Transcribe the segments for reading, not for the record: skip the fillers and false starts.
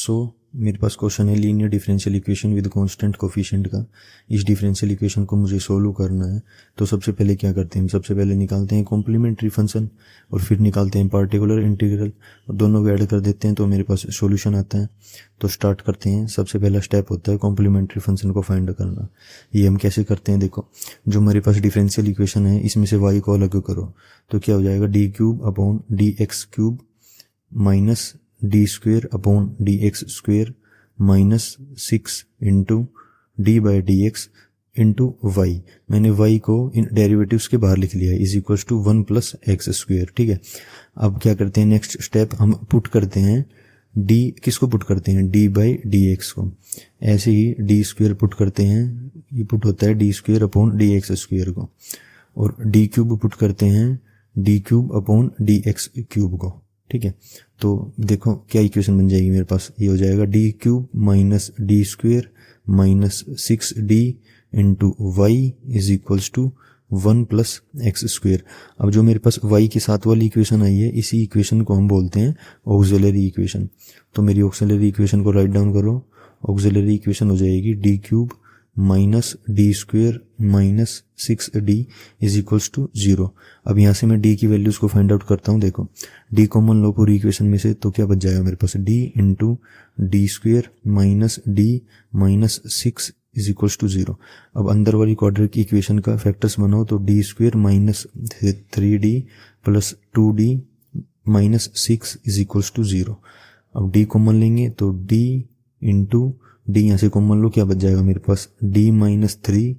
सो मेरे पास क्वेश्चन है linear differential equation with constant coefficient का। इस डिफरेंशियल इक्वेशन को मुझे सोल्व करना है। तो सबसे पहले क्या करते हैं, सबसे पहले निकालते हैं कॉम्प्लीमेंट्री फंक्शन और फिर निकालते हैं पार्टिकुलर इंटीग्रल और दोनों को ऐड कर देते हैं तो मेरे पास सॉल्यूशन आता है। तो स्टार्ट करते हैं। सबसे पहला स्टेप होता है कॉम्प्लीमेंट्री फंक्शन को फाइंड करना। ये हम कैसे करते हैं, देखो जो हमारे पास डिफरेंशियल इक्वेशन है इसमें से y को अलग करो तो क्या हो जाएगा, D cube upon D X cube minus D square upon D X square minus 6 into D by D X into Y. मैंने y को इन डेरिवेटिव्स के बाहर लिख लिया है, is equals to 1 plus x square. ठीक है, अब क्या करते हैं, नेक्स्ट स्टेप हम पुट करते हैं d, किसको पुट करते हैं, d बाई डी एक्स को। ऐसे ही डी स्क्वेयर पुट करते हैं, ये पुट होता है D square upon D X square को, और डी क्यूब पुट करते हैं D cube upon D X cube को। ठीक है, तो देखो क्या इक्वेशन बन जाएगी मेरे पास, ये हो जाएगा D cube minus D square minus 6d into Y is equals to 1 plus x square. अब जो मेरे पास y के साथ वाली इक्वेशन आई है इसी इक्वेशन को हम बोलते हैं ऑक्सिलरी इक्वेशन। तो मेरी ऑक्सिलरी इक्वेशन को राइट डाउन करो। ऑक्सिलरी इक्वेशन हो जाएगी D cube minus D square minus 6d is equals to 0। अब यहाँ से मैं d की वैल्यूज़ को फाइंड आउट करता हूँ। देखो d कॉमन लो पूरी इक्वेशन में से, तो क्या बच जाएगा मेरे पास, d into D square minus D minus 6 is equals to 0। अब अंदर वाली क्वाड्रेटिक की इक्वेशन का फैक्टर्स बनाओ तो D square minus 3d plus 2d minus 6 is equals to 0। अब d कॉमन लेंगे तो d इंटू डी यहाँ से कॉमन लो, क्या बच जाएगा मेरे पास, d माइनस 3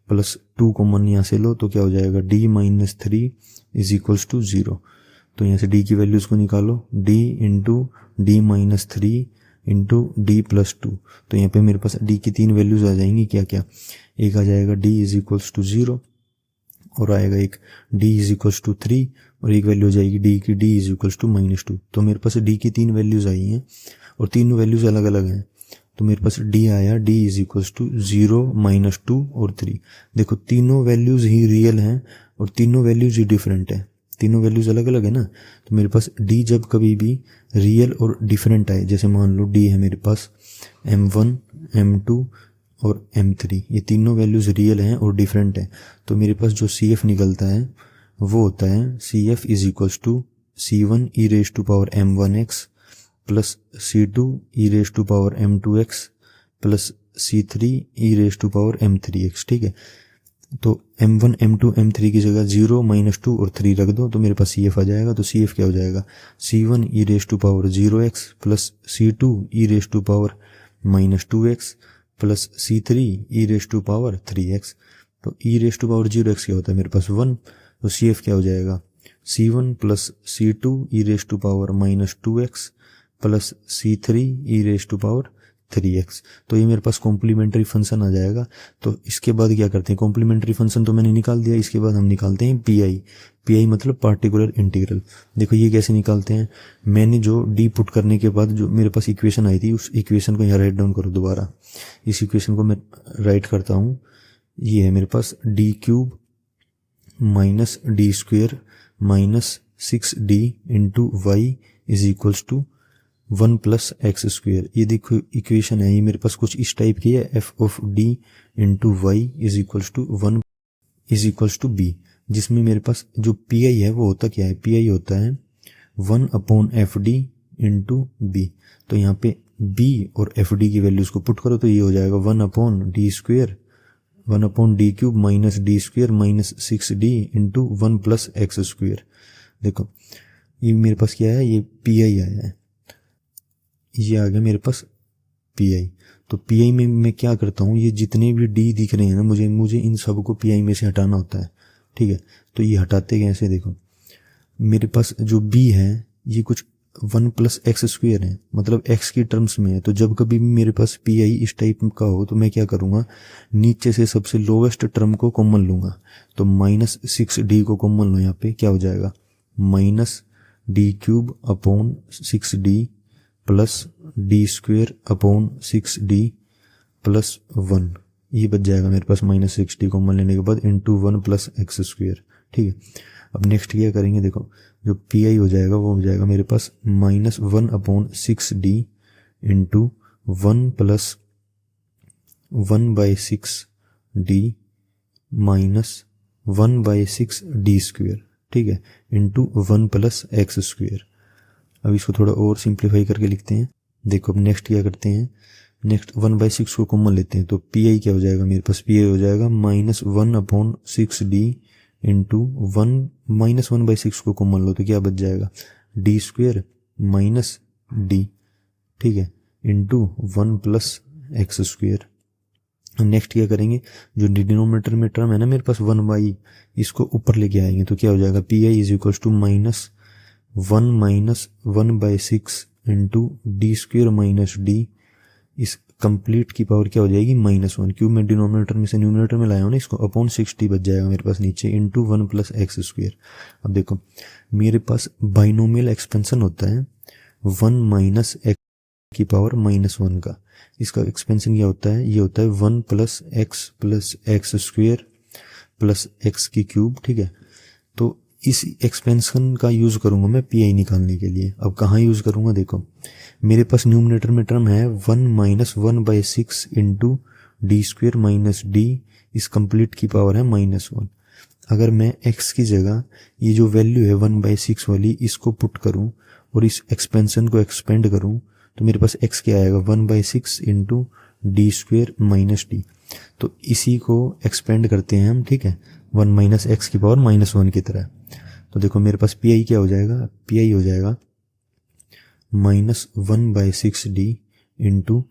प्लस 2 कॉमन यहाँ से लो तो क्या हो जाएगा, d minus 3 is equals to 0। तो यहाँ से d की वैल्यूज़ को निकालो, d into D minus 3 into D plus 2। तो यहाँ पे मेरे पास d की 3 वैल्यूज़ आ जाएंगी, क्या क्या, एक आ जाएगा d इज इक्वल्स टू 0 और आएगा एक d इज इक्वल्स टू 3 और एक वैल्यू हो जाएगी d की d इज इक्वल्स टू -2। तो मेरे पास d की 3 वैल्यूज़ आई हैं और तीनों वैल्यूज़ अलग अलग हैं। तो मेरे पास d आया, d इज इक्वल्स टू 0 -2 और 3। देखो तीनों वैल्यूज़ ही रियल हैं और तीनों वैल्यूज़ ही डिफरेंट है, तीनों वैल्यूज़ अलग अलग है ना। तो मेरे पास d जब कभी भी रियल और डिफरेंट आए, जैसे मान लो d है मेरे पास m1 m2 और m3, ये तीनों वैल्यूज़ रियल हैं और डिफरेंट है, तो मेरे पास जो CF निकलता है वो होता है CF is equals to C1 e raise to power m1x plus C2 e raise to power m2x plus C3 e raise to power m3x। ठीक है, तो m1 m2 m3 की जगह 0 -2 और 3 रख दो तो मेरे पास CF आ जाएगा। तो CF क्या हो जाएगा, C1 e raise to power 0x plus C2 e raise to power -2x plus C3 e raise to power 3x। तो ई रेज टू पावर 0x क्या होता है मेरे पास 1, तो CF क्या हो जाएगा, C1 plus C2 e raise to power -2x plus C3 e raise to power 3x। तो ये मेरे पास कॉम्प्लीमेंट्री फंक्शन आ जाएगा। तो इसके बाद क्या करते हैं, कॉम्प्लीमेंट्री फंक्शन तो मैंने निकाल दिया, इसके बाद हम निकालते हैं PI मतलब पार्टिकुलर इंटीग्रल। देखो ये कैसे निकालते हैं, मैंने जो d पुट करने के बाद जो मेरे पास इक्वेशन आई थी उस इक्वेशन को यहाँ राइट डाउन करो दोबारा। इस इक्वेशन को मैं राइट करता हूँ, ये है मेरे पास d cube minus D square minus 6d into Y is equals to 1 plus x square. ये देखो इक्वेशन है, ये मेरे पास कुछ इस टाइप की है, f of d into Y is equals to 1 is equals to b, जिसमें मेरे पास जो PI है वो होता क्या है, PI होता है 1 अपॉन FD इंटू b। तो यहाँ पे b और FD की वैल्यूज़ को पुट करो तो ये हो जाएगा 1 upon D square 1 upon D cube minus D square minus 6d into 1 plus x square. देखो ये मेरे पास क्या है, ये PI आया है, ये आ गया मेरे पास PI। तो PI में मैं क्या करता हूँ, ये जितने भी D दिख रहे हैं ना मुझे इन सब को PI में से हटाना होता है। ठीक है, तो ये हटाते कैसे, देखो मेरे पास जो B है ये कुछ 1 प्लस एक्स स्क्वेयर है, मतलब x की टर्म्स में है। तो जब कभी भी मेरे पास PI इस टाइप का हो तो मैं क्या करूँगा, नीचे से सबसे लोवेस्ट टर्म को कॉमन लूँगा। तो -6d को कॉमन लो, यहाँ पे क्या हो जाएगा, minus D cube upon 6d plus D square upon 6d plus 1, ये बच जाएगा मेरे पास -6d कॉमन लेने के बाद इंटू 1 प्लस एक्स स्क्वेयर। ठीक है, अब नेक्स्ट क्या करेंगे, देखो जो PI हो जाएगा वो हो जाएगा मेरे पास -1 upon 6d into 1 plus 1/6 D minus 1/6 D square, ठीक है, इंटू 1 प्लस एक्स स्क्वेयर। अब इसको थोड़ा और सिंप्लीफाई करके लिखते हैं। देखो अब नेक्स्ट क्या करते हैं, नेक्स्ट 1/6 को कॉमन लेते हैं, तो पी आई क्या हो जाएगा, मेरे पास पी आई हो जाएगा -1/6 डी इंटू 1/6 को कॉमन लो तो क्या बच जाएगा, डी स्क्वेयर माइनस डी, ठीक है, into 1 plus x square. Next क्या करेंगे, जो डिनोमिनेटर में टर्म है ना मेरे पास 1/, इसको ऊपर लेके आएंगे तो क्या हो जाएगा, P I is equal to -1/6 into D square minus d, इस कंप्लीट की पावर क्या हो जाएगी -1, क्यों मैं डिनोमिनेटर में से न्यूमिनेटर में लाया हूँ ना इसको, अपॉन 60 बच जाएगा मेरे पास नीचे, इंटू 1 प्लस एक्स स्क्वेयर। अब देखो मेरे पास बाइनोमियल एक्सपेंशन होता है 1 माइनस एक्स की पावर -1 का, इसका एक्सपेंशन क्या होता है, ये होता है 1 plus x square plus x की क्यूब, ठीक है। तो इस एक्सपेंशन का यूज़ करूँगा मैं पी आई निकालने के लिए। अब कहाँ यूज़ करूँगा, देखो मेरे पास न्यूमिनेटर में टर्म है 1 minus 1/6 into D square minus d, इस कंप्लीट की पावर है -1। अगर मैं x की जगह ये जो वैल्यू है 1/6 वाली इसको पुट करूँ और इस एक्सपेंशन को एक्सपेंड करूँ तो मेरे पास x क्या आएगा, 1/6 into D square minus D. तो इसी को एक्सपेंड करते हैं हम, ठीक है, 1 माइनस एक्स की पावर -1 की तरह। तो देखो मेरे पास पी आई क्या हो जाएगा, पी आई हो जाएगा -1/6 डी इंटू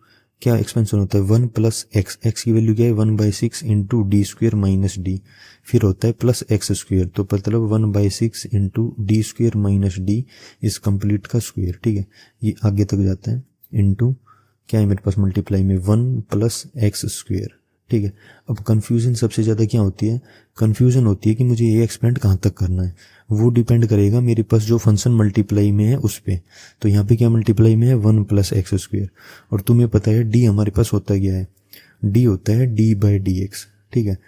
क्या एक्सपेंशन होता है 1 प्लस एक्स, एक्स की वैल्यू क्या है 1/6 into D square minus D, फिर होता है प्लस एक्स स्क्वेयर, तो मतलब 1/6 into D square minus d इस कंप्लीट का स्क्वेयर, ठीक है, ये आगे तक जाता है, इंटू क्या है मेरे पास मल्टीप्लाई में 1 प्लस एक्स स्क्वेयर, ठीक है। अब कंफ्यूजन सबसे ज़्यादा क्या होती है, कंफ्यूजन होती है कि मुझे ये एक्सपेंड कहाँ तक करना है, वो डिपेंड करेगा मेरे पास जो फंक्शन मल्टीप्लाई में है उस पर। तो यहाँ पे क्या मल्टीप्लाई में है 1 प्लस एक्स स्क्वेयर, और तुम्हें पता है डी हमारे पास होता क्या है, डी होता है d/dx, ठीक है।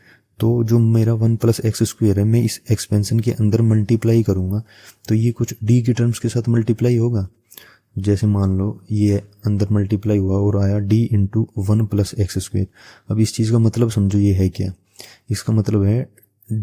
तो जो मेरा 1 प्लस एक्स स्क्वेयर है मैं इस एक्सपेंशन के अंदर मल्टीप्लाई करूँगा तो ये कुछ डी की टर्म्स के साथ मल्टीप्लाई होगा। जैसे मान लो ये अंदर मल्टीप्लाई हुआ और आया d into 1 plus x square. अब इस चीज़ का मतलब समझो ये है क्या, इसका मतलब है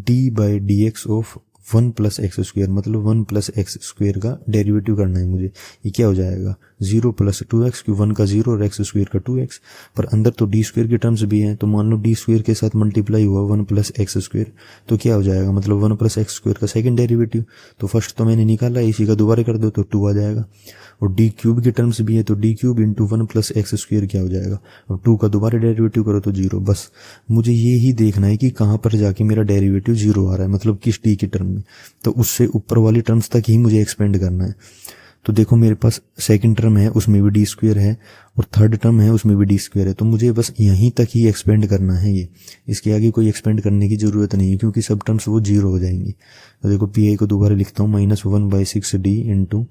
d/dx of 1 plus x square, मतलब 1 प्लस एक्स स्क्वेयर का डेरिवेटिव करना है मुझे। ये क्या हो जाएगा 0 प्लस 2x, क्यों 1 का 0 और एक्स स्क्वेयर का 2x, पर अंदर तो डी स्क्वेयर की टर्म्स भी हैं, तो मान लो डी स्क्वेयर के साथ मल्टीप्लाई हुआ 1 प्लस एक्स स्क्वेयर, तो क्या हो जाएगा मतलब 1 प्लस एक्स स्क्वेयर का सेकंड डेरिवेटिव। तो फर्स्ट तो मैंने निकाला, इसी का दोबारा कर दो तो 2 आ जाएगा, और डी क्यूब की टर्म्स भी है तो D cube into 1 plus x square क्या हो जाएगा, और 2 का दोबारा डेरिवेटिव करो तो 0। बस मुझे ये ही देखना है कि कहाँ पर जाके मेरा डेरिवेटिव 0 आ रहा है, मतलब किस डी की टर्म में, तो उससे ऊपर वाली टर्म्स तक ही मुझे एक्सपेंड करना है। तो देखो मेरे पास सेकंड टर्म है उसमें भी डी स्क्वेयर है और थर्ड टर्म है उसमें भी डी स्क्वेयर है, तो मुझे बस यहीं तक ही एक्सपेंड करना है ये, इसके आगे कोई एक्सपेंड करने की ज़रूरत नहीं है क्योंकि सब टर्म्स वो 0 हो जाएंगी। तो देखो पी आई को दोबारा लिखता हूँ -1/6 d into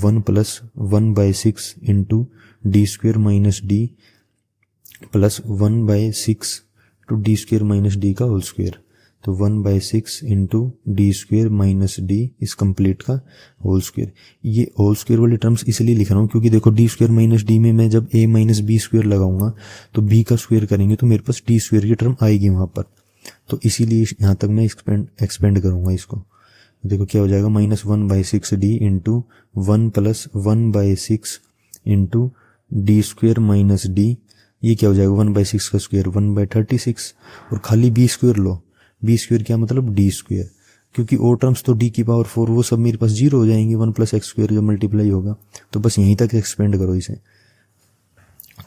1 plus 1/6 into D square minus d plus 1/6 to d square minus d का होल स्क्वेयर, तो 1/6 into D square minus d इस कंप्लीट का होल स्क्वेयर। ये होल स्क्वेयर वाली टर्म्स इसलिए लिख रहा हूँ क्योंकि देखो डी स्क्वेयर माइनस डी में मैं जब a माइनस बी स्क्वेयर लगाऊंगा तो b का स्क्वेयर करेंगे तो मेरे पास डी स्क्वेयर की टर्म आएगी वहाँ पर, तो इसीलिए यहाँ तक मैं एक्सपेंड करूँगा इसको। देखो क्या हो जाएगा -1/6 d into 1 plus 1/6 into D square minus D, ये क्या हो जाएगा 1/6 का स्क्वेयर 1/36, और खाली बी स्क्वेयर लो, बी स्क्वेयर क्या मतलब डी स्क्वेयर, क्योंकि और टर्म्स तो डी की पावर 4 वो सब मेरे पास 0 हो जाएंगे 1 प्लस एक्स स्क्वेयर जो मल्टीप्लाई होगा, तो बस यहीं तक एक्सपेंड करो इसे।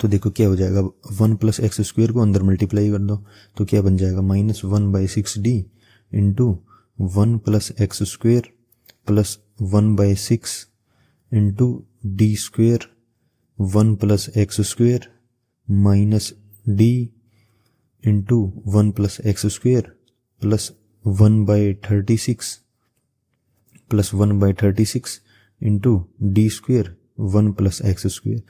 तो देखो क्या हो जाएगा 1 प्लस एक्स स्क्वेयर को अंदर मल्टीप्लाई कर दो तो क्या बन जाएगा -1/6 d into 1 plus x square plus 1/6 into D square 1 plus x square minus D into 1 plus x square plus 1/36 plus 1/36 into D square 1 plus x square.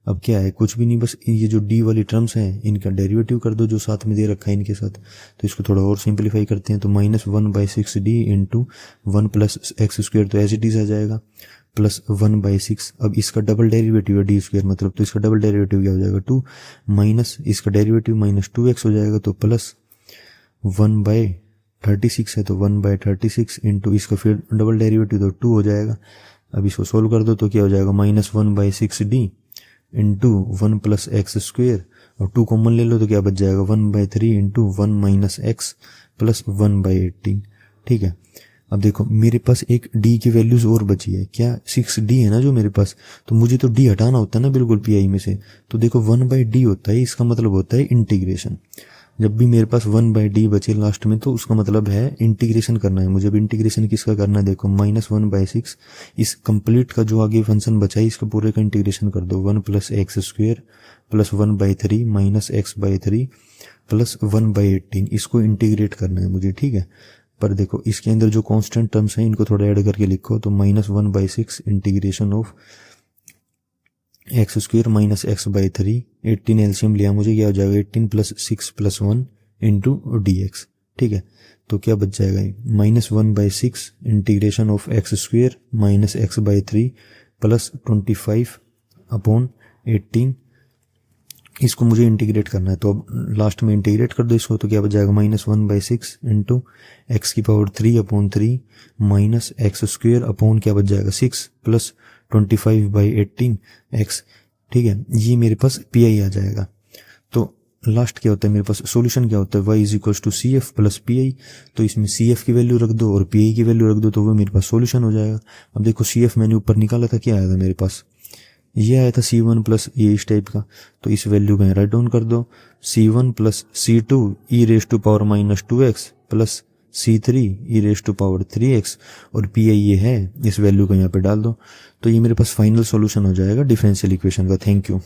अब क्या है कुछ भी नहीं, बस ये जो डी वाली टर्म्स हैं इनका डेरिवेटिव कर दो जो साथ में दे रखा है इनके साथ। तो इसको थोड़ा और सिंपलीफाई करते हैं तो -1/6 d into 1 plus x square तो एज इट इज़ आ जाएगा, प्लस 1/6। अब इसका डबल डेरिवेटिव है डी स्क्वायर मतलब, तो इसका डबल डेरिवेटिव क्या हो जाएगा 2 माइनस इसका डेरिवेटिव माइनस 2x हो जाएगा, तो प्लस 1/36 है तो 1/36 इंटू इसका फिर डबल डेरिवेटिव तो 2 हो जाएगा। अब इसको सोल्व कर दो तो क्या हो जाएगा -1/6d इंटू 1 + x² और 2 कॉमन ले लो तो क्या बच जाएगा 1/3 इंटू 1 - x प्लस 1/18। ठीक है, अब देखो मेरे पास एक d की वैल्यूज और बची है, क्या 6d है ना जो मेरे पास, तो मुझे तो d हटाना होता है ना बिल्कुल पी में से, तो देखो 1/d होता है, इसका मतलब होता है इंटीग्रेशन। जब भी मेरे पास 1/d बचे लास्ट में तो उसका मतलब है इंटीग्रेशन करना है मुझे। अब इंटीग्रेशन किसका करना है, देखो -1/6 इस कंप्लीट का जो आगे फंक्शन बचा है इसका पूरे का इंटीग्रेशन कर दो, 1 + x² प्लस 1/3 - x/3 प्लस 1/18 इसको इंटीग्रेट करना है मुझे। ठीक है, पर देखो इसके अंदर जो कांस्टेंट टर्म्स हैं इनको थोड़ा ऐड करके लिखो, तो -1/6 integration of x² - x/3 18 LCM लिया मुझे, क्या हो जाएगा 18 + 6 + 1 इंटू dx। ठीक है, तो क्या बच जाएगा -1/6 integration of x² - x/3 plus 25/18 इसको मुझे इंटीग्रेट करना है, तो अब लास्ट में इंटीग्रेट कर दो इसको, तो क्या बच जाएगा -1/6 into x³ minus x² upon क्या बच जाएगा 6 प्लस 25/18 x। ठीक है, ये मेरे पास पी आ जाएगा। तो लास्ट क्या होता है मेरे पास सॉल्यूशन क्या होता है y = CF + PI, तो इसमें CF की वैल्यू रख दो और PI की वैल्यू रख दो तो वो मेरे पास सॉल्यूशन हो जाएगा। अब देखो CF मैंने ऊपर निकाला था, क्या आया था मेरे पास, ये आया था C1 प्लस ये इस टाइप का, तो इस वैल्यू को राइट डाउन कर दो, C1 + C2 e⁻² plus C3 e⁻3x और PI ये है, इस वैल्यू को यहाँ पे डाल दो, तो ये मेरे पास फाइनल सॉल्यूशन हो जाएगा डिफरेंशियल इक्वेशन का। Thank you.